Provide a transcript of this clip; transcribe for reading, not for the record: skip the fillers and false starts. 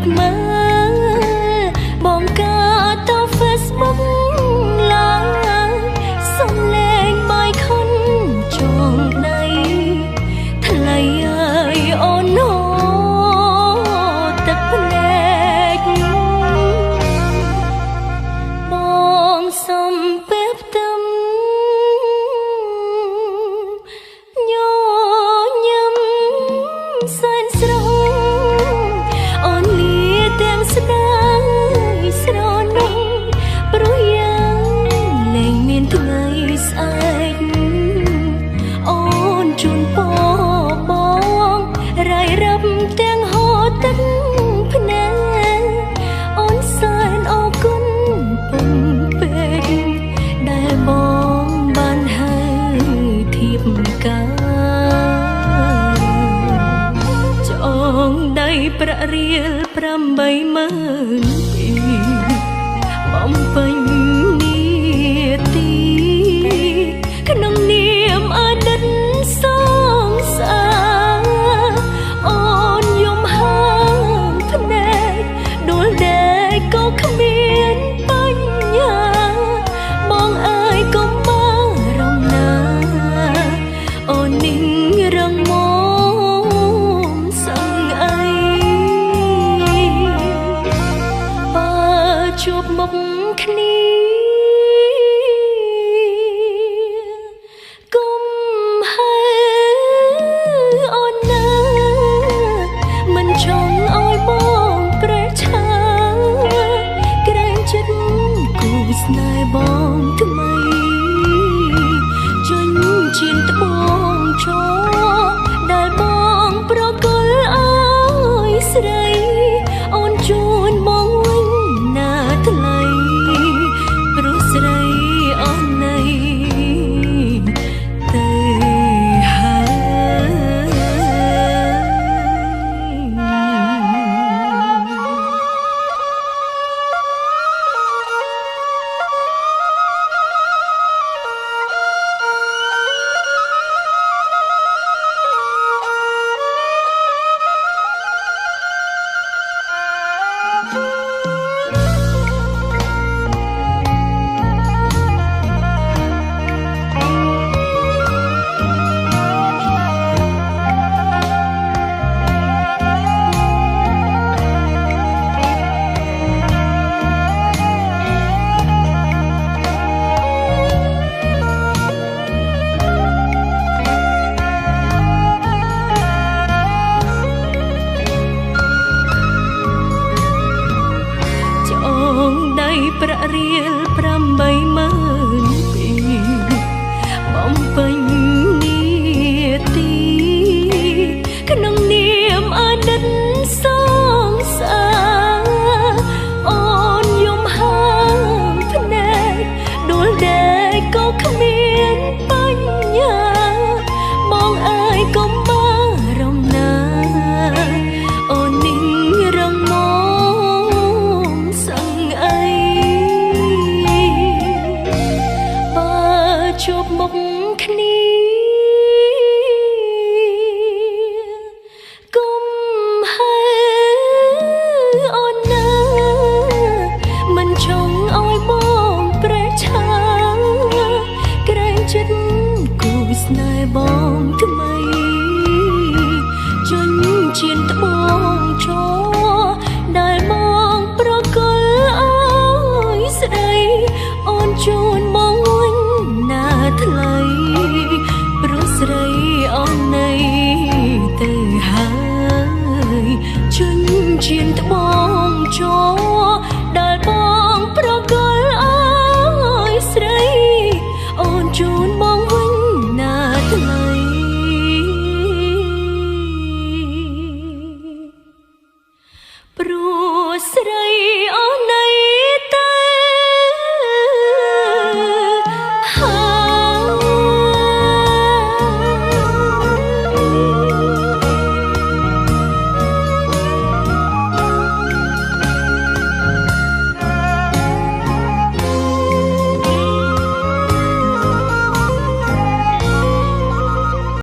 ចមើលបងកាទៅ Facebook ឡើងសំលេងបាយខុនចងដៃថ្លៃអើយអូនអូទឹកភ្នែកបងសំពេបទឹមញញឹមសែនស្រស់អូនលាទាំងស្ដាយស្រណុំព្រោះយ៉ាងលែងមានថ្ងៃស្អែកអូនជូនពរបងរាយរាប់ទាំងហូរទឹកភ្នែកអូនសែនអរគុណពុំពេកដែលបងបានហើយធៀបកាចងដៃប្រាក់រៀល80000ពីបំពេញនីតិក្នុងនាមអតីតសងសាអូនយំហើមភ្នែកដួលដេកក៏គ្មានបញ្ហាបងអើយកុំបារម្ភណាអូននឹងរងមសឹងអីបើជួបមុខគ្នាគុំហើអូនណាមិនចង់ឲ្យបងប្រេះឆាក្រែងចិត្តគូស្នេហ៍បងថ្មីជញ្ជៀនត្បូងជោដែលបងប្រគល់ឲ្យស្រីអូនជូនបងវិញណាថ្លៃព្រោះស្រីអូននៃទៅហើយប្រាក់រៀល80000ពីបំពេញនីតិក្នុងនាមអតីតសងសាអូនយំហើមភ្នែកដួលដេកក៏គ្មានបញ្ហាបងអើយកុំបារម្ភណាអូននឹងរងមសឹងអីជួបមុខគ្នាគុំហើអូនណាមិនចង់ឲ្យបងប្រេះឆាក្រែងចិត្តគូស្នេហ៍បងថ្មីជញ្ជៀនត្បូងជោដែលបងប្រគល់ឲ្យស្រីអូនជូនបងវិញណាថ្លៃព្រោះស្រីអូននៃទៅហើយជញ្ជៀនត្បូងជោ